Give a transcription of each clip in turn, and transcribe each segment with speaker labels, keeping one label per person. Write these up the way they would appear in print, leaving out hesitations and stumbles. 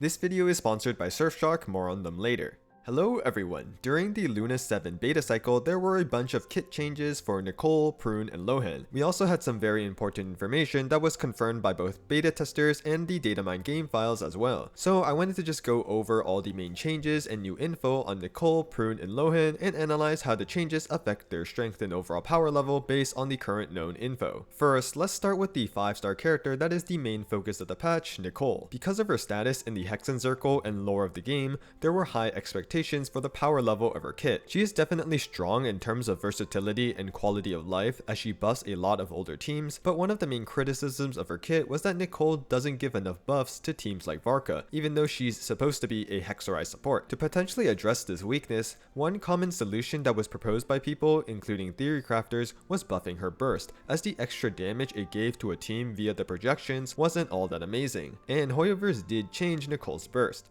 Speaker 1: This video is sponsored by Surfshark, more on them later. Hello everyone, during the Luna 7 beta cycle there were a bunch of kit changes for Nicole, Prune, and Lohen. We also had some very important information that was confirmed by both beta testers and the datamine game files as well. So I wanted to just go over all the main changes and new info on Nicole, Prune, and Lohen and analyze how the changes affect their strength and overall power level based on the current known info. First, let's start with the 5-star character that is the main focus of the patch, Nicole. Because of her status in the Hexen Circle and lore of the game, there were high expectations for the power level of her kit. She is definitely strong in terms of versatility and quality of life as she buffs a lot of older teams, but one of the main criticisms of her kit was that Nicole doesn't give enough buffs to teams like Varka, even though she's supposed to be a Hexerai support. To potentially address this weakness, one common solution that was proposed by people, including Theorycrafters, was buffing her burst, as the extra damage it gave to a team via the projections wasn't all that amazing, and HOYOMiX did change Nicole's burst.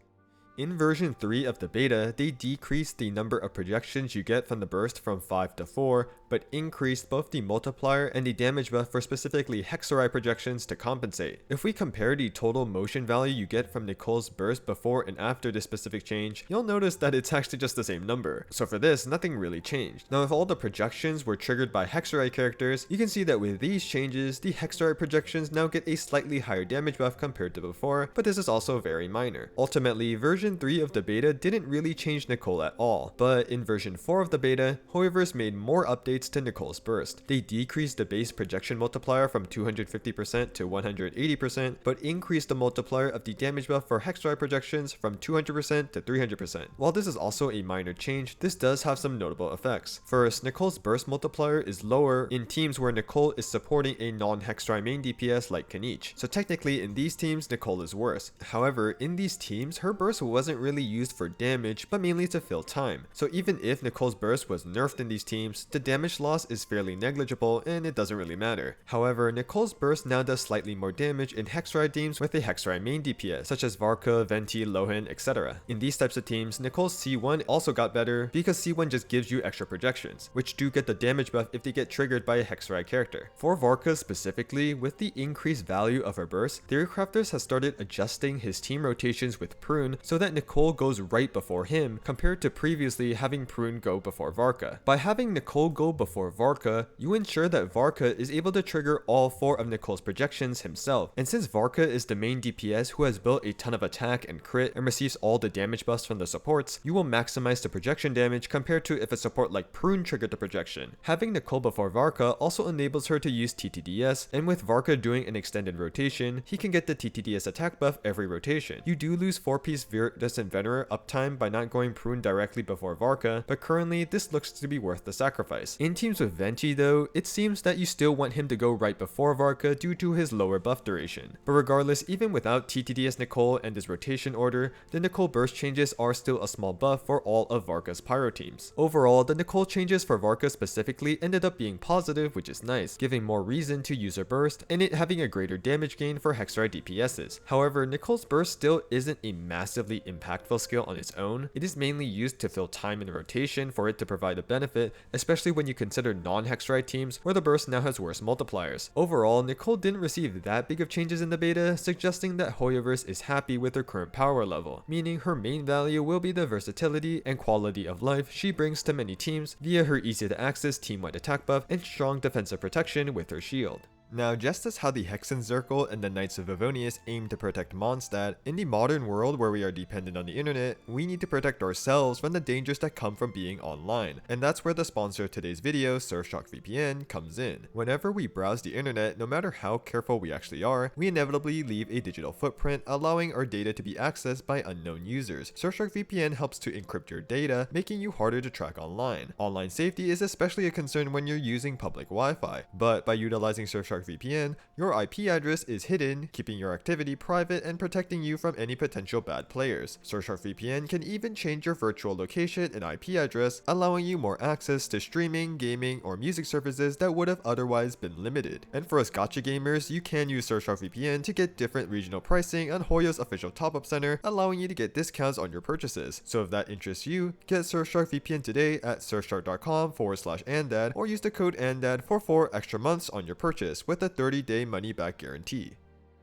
Speaker 1: In version 3 of the beta, they decreased the number of projections you get from the burst from 5 to 4, but increased both the multiplier and the damage buff for specifically Hexerai projections to compensate. If we compare the total motion value you get from Nicole's burst before and after this specific change, you'll notice that it's actually just the same number. So for this, nothing really changed. Now if all the projections were triggered by Hexerai characters, you can see that with these changes, the Hexerai projections now get a slightly higher damage buff compared to before, but this is also very minor. Ultimately, version 3 of the beta didn't really change Nicole at all, but in version 4 of the beta, HOYOMiX made more updates to Nicole's burst. They decreased the base projection multiplier from 250% to 180%, but increased the multiplier of the damage buff for Hexerai projections from 200% to 300%. While this is also a minor change, this does have some notable effects. First, Nicole's burst multiplier is lower in teams where Nicole is supporting a non-Hexerai main DPS like Kaniche, so technically in these teams Nicole is worse. However, in these teams her burst wasn't really used for damage but mainly to fill time, so even if Nicole's burst was nerfed in these teams, the damage loss is fairly negligible and it doesn't really matter. However, Nicole's burst now does slightly more damage in Hexerai teams with a Hexerai main DPS such as Varka, Venti, Lohen, etc. In these types of teams, Nicole's C1 also got better because C1 just gives you extra projections, which do get the damage buff if they get triggered by a Hexerai character. For Varka specifically, with the increased value of her burst, Theorycrafters has started adjusting his team rotations with Prune so that Nicole goes right before him compared to previously having Prune go before Varka. By having Nicole go before Varka, you ensure that Varka is able to trigger all 4 of Nicole's projections himself, and since Varka is the main DPS who has built a ton of attack and crit and receives all the damage buffs from the supports, you will maximize the projection damage compared to if a support like Prune triggered the projection. Having Nicole before Varka also enables her to use TTDS, and with Varka doing an extended rotation, he can get the TTDS attack buff every rotation. You do lose 4-piece Virtus and Venerer uptime by not going Prune directly before Varka, but currently this looks to be worth the sacrifice. In teams with Venti though, it seems that you still want him to go right before Varka due to his lower buff duration. But regardless, even without TTDS Nicole and his rotation order, the Nicole burst changes are still a small buff for all of Varka's pyro teams. Overall, the Nicole changes for Varka specifically ended up being positive, which is nice, giving more reason to use her burst and it having a greater damage gain for Hexerai DPSs. However, Nicole's burst still isn't a massively impactful skill on its own. It is mainly used to fill time in rotation for it to provide a benefit, especially when you consider non-Hexerai teams where the burst now has worse multipliers. Overall, Nicole didn't receive that big of changes in the beta, suggesting that HOYOMiX is happy with her current power level, meaning her main value will be the versatility and quality of life she brings to many teams via her easy to access team-wide attack buff and strong defensive protection with her shield. Now, just as how the Hexen Circle and the Knights of Avonius aim to protect Mondstadt, in the modern world where we are dependent on the internet, we need to protect ourselves from the dangers that come from being online. And that's where the sponsor of today's video, Surfshark VPN, comes in. Whenever we browse the internet, no matter how careful we actually are, we inevitably leave a digital footprint, allowing our data to be accessed by unknown users. Surfshark VPN helps to encrypt your data, making you harder to track online. Online safety is especially a concern when you're using public Wi-Fi, but by utilizing Surfshark VPN, your IP address is hidden, keeping your activity private and protecting you from any potential bad players. Surfshark VPN can even change your virtual location and IP address, allowing you more access to streaming, gaming, or music services that would have otherwise been limited. And for us gacha gamers, you can use Surfshark VPN to get different regional pricing on Hoyo's official top-up center, allowing you to get discounts on your purchases. So if that interests you, get Surfshark VPN today at surfshark.com/andad or use the code ANDAD for 4 extra months on your purchase with a 30-day money-back guarantee.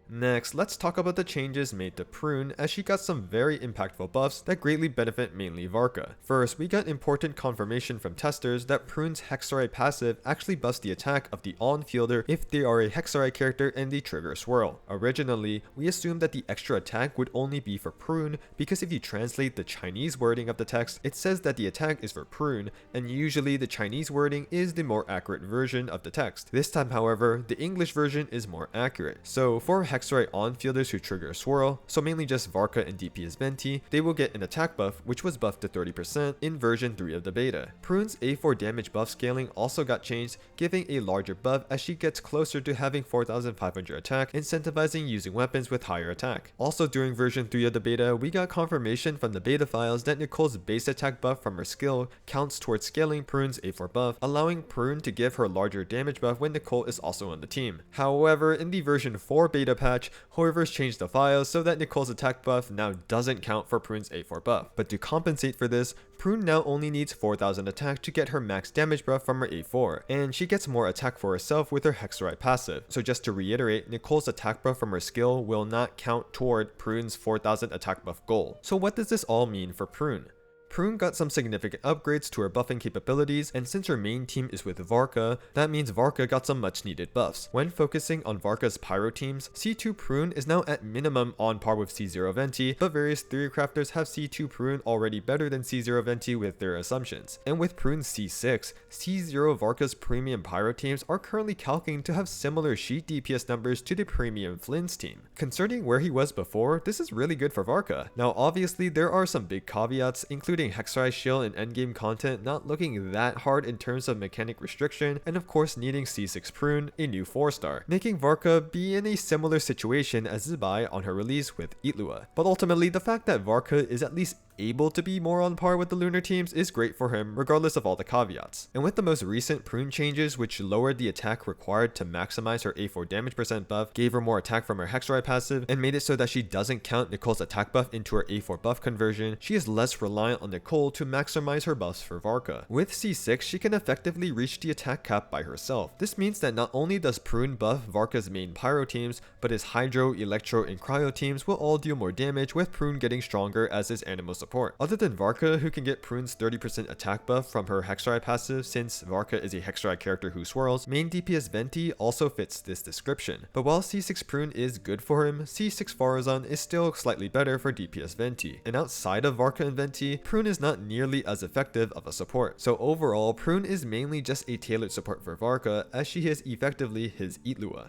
Speaker 1: Next, let's talk about the changes made to Prune, as she got some very impactful buffs that greatly benefit mainly Varka. First, we got important confirmation from testers that Prune's Hexarai passive actually buffs the attack of the on-fielder if they are a Hexarai character in the trigger swirl. Originally, we assumed that the extra attack would only be for Prune because if you translate the Chinese wording of the text, it says that the attack is for Prune, and usually the Chinese wording is the more accurate version of the text. This time, however, the English version is more accurate. So for Hexarai on-fielders who trigger a swirl, so mainly just Varka and DPS Venti, they will get an attack buff which was buffed to 30% in version 3 of the beta. Prune's A4 damage buff scaling also got changed, giving a larger buff as she gets closer to having 4500 attack, incentivizing using weapons with higher attack. Also during version 3 of the beta, we got confirmation from the beta files that Nicole's base attack buff from her skill counts towards scaling Prune's A4 buff, allowing Prune to give her larger damage buff when Nicole is also on the team. However, in the version 4 beta patch, HOYOMiX changed the files so that Nicole's attack buff now doesn't count for Prune's A4 buff. But to compensate for this, Prune now only needs 4000 attack to get her max damage buff from her A4, and she gets more attack for herself with her Hexarai passive. So just to reiterate, Nicole's attack buff from her skill will not count toward Prune's 4000 attack buff goal. So what does this all mean for Prune? Prune got some significant upgrades to her buffing capabilities, and since her main team is with Varka, that means Varka got some much needed buffs. When focusing on Varka's pyro teams, C2 Prune is now at minimum on par with C0 Venti, but various Theorycrafters have C2 Prune already better than C0 Venti with their assumptions. And with Prune's C6, C0 Varka's premium pyro teams are currently calculating to have similar sheet DPS numbers to the premium Flynn's team. Concerning where he was before, this is really good for Varka. Now obviously there are some big caveats, including Hexarai shield and endgame content not looking that hard in terms of mechanic restriction, and of course needing C6 Prune, a new 4-star, making Varka be in a similar situation as Zibai on her release with Itlua. But ultimately, the fact that Varka is at least able to be more on par with the lunar teams is great for him regardless of all the caveats. And with the most recent Prune changes, which lowered the attack required to maximize her A4 damage percent buff, gave her more attack from her Hexarai passive, and made it so that she doesn't count Nicole's attack buff into her A4 buff conversion, she is less reliant on Nicole to maximize her buffs for Varka. With C6, she can effectively reach the attack cap by herself. This means that not only does Prune buff Varka's main pyro teams, but his Hydro, Electro, and Cryo teams will all deal more damage, with Prune getting stronger as his animal support. Other than Varka, who can get Prune's 30% attack buff from her Hexarai passive, since Varka is a Hexarai character who swirls, main DPS Venti also fits this description. But while C6 Prune is good for him, C6 Farazan is still slightly better for DPS Venti. And outside of Varka and Venti, Prune is not nearly as effective of a support. So overall, Prune is mainly just a tailored support for Varka, as she is effectively his Itlua.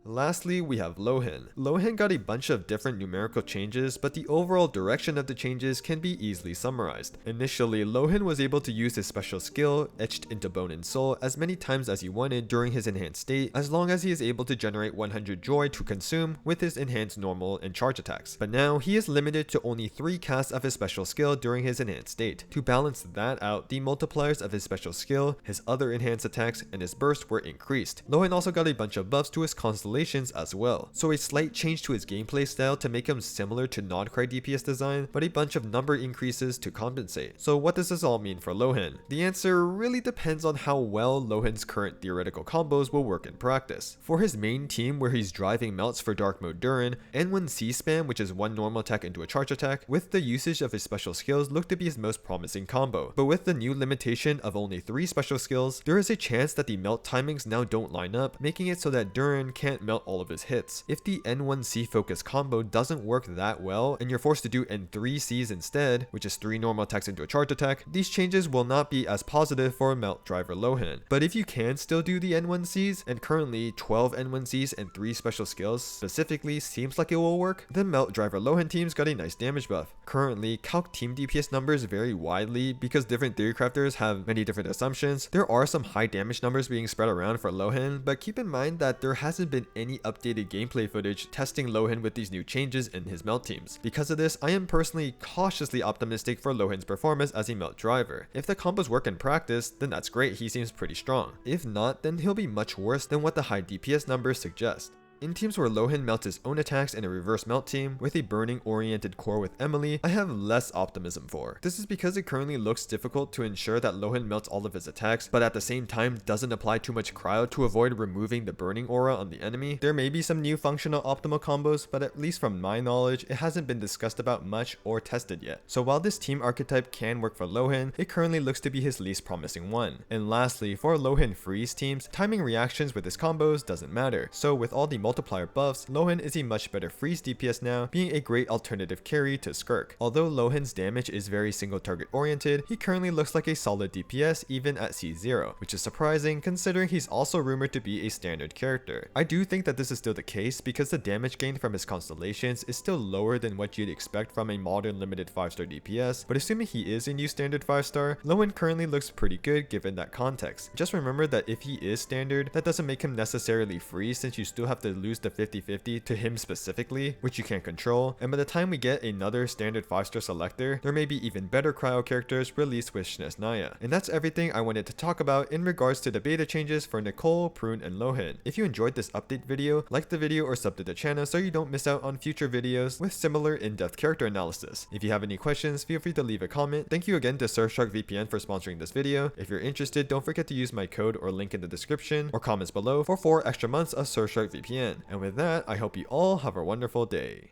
Speaker 1: Lastly, we have Lohen. Lohen got a bunch of different numerical changes, but the overall direction of the changes can be easily summarized. Initially, Lohen was able to use his special skill, Etched into Bone and Soul, as many times as he wanted during his enhanced state, as long as he is able to generate 100 joy to consume with his enhanced normal and charge attacks. But now, he is limited to only 3 casts of his special skill during his enhanced state. To balance that out, the multipliers of his special skill, his other enhanced attacks, and his burst were increased. Lohen also got a bunch of buffs to his constellation as well. So a slight change to his gameplay style to make him similar to nod-krai DPS design, but a bunch of number increases to compensate. So what does this all mean for Lohen? The answer really depends on how well Lohen's current theoretical combos will work in practice. For his main team where he's driving melts for dark mode Durin, N1 C spam, which is one normal attack into a charge attack, with the usage of his special skills look to be his most promising combo. But with the new limitation of only 3 special skills, there is a chance that the melt timings now don't line up, making it so that Durin can't melt all of his hits. If the N1C focus combo doesn't work that well and you're forced to do N3Cs instead, which is 3 normal attacks into a charge attack, these changes will not be as positive for melt driver Lohen. But if you can still do the N1Cs, and currently 12 N1Cs and 3 special skills specifically seems like it will work, then melt driver Lohen teams got a nice damage buff. Currently, calc team DPS numbers vary widely because different Theorycrafters have many different assumptions. There are some high damage numbers being spread around for Lohen, but keep in mind that there hasn't been any updated gameplay footage testing Lohen with these new changes in his melt teams. Because of this, I am personally cautiously optimistic for Lohen's performance as a melt driver. If the combos work in practice, then that's great, he seems pretty strong. If not, then he'll be much worse than what the high DPS numbers suggest. In teams where Lohen melts his own attacks in a reverse melt team with a burning oriented core with Emily, I have less optimism for. This is because it currently looks difficult to ensure that Lohen melts all of his attacks, but at the same time doesn't apply too much cryo to avoid removing the burning aura on the enemy. There may be some new functional optimal combos, but at least from my knowledge, it hasn't been discussed about much or tested yet. So while this team archetype can work for Lohen, it currently looks to be his least promising one. And lastly, for Lohen freeze teams, timing reactions with his combos doesn't matter. So with all the multiplier buffs, Lohen is a much better freeze DPS now, being a great alternative carry to Skirk. Although Lohen's damage is very single target oriented, he currently looks like a solid DPS even at C0, which is surprising considering he's also rumored to be a standard character. I do think that this is still the case because the damage gain from his constellations is still lower than what you'd expect from a modern limited 5-star DPS, but assuming he is a new standard 5-star, Lohen currently looks pretty good given that context. Just remember that if he is standard, that doesn't make him necessarily free since you still have to lose the 50-50 to him specifically, which you can't control, and by the time we get another standard 5-star selector, there may be even better cryo characters released with Naya. And that's everything I wanted to talk about in regards to the beta changes for Nicole, Prune, and Lohen. If you enjoyed this update video, like the video or sub to the channel so you don't miss out on future videos with similar in-depth character analysis. If you have any questions, feel free to leave a comment. Thank you again to Surfshark VPN for sponsoring this video. If you're interested, don't forget to use my code or link in the description or comments below for 4 extra months of Surfshark VPN. And with that, I hope you all have a wonderful day.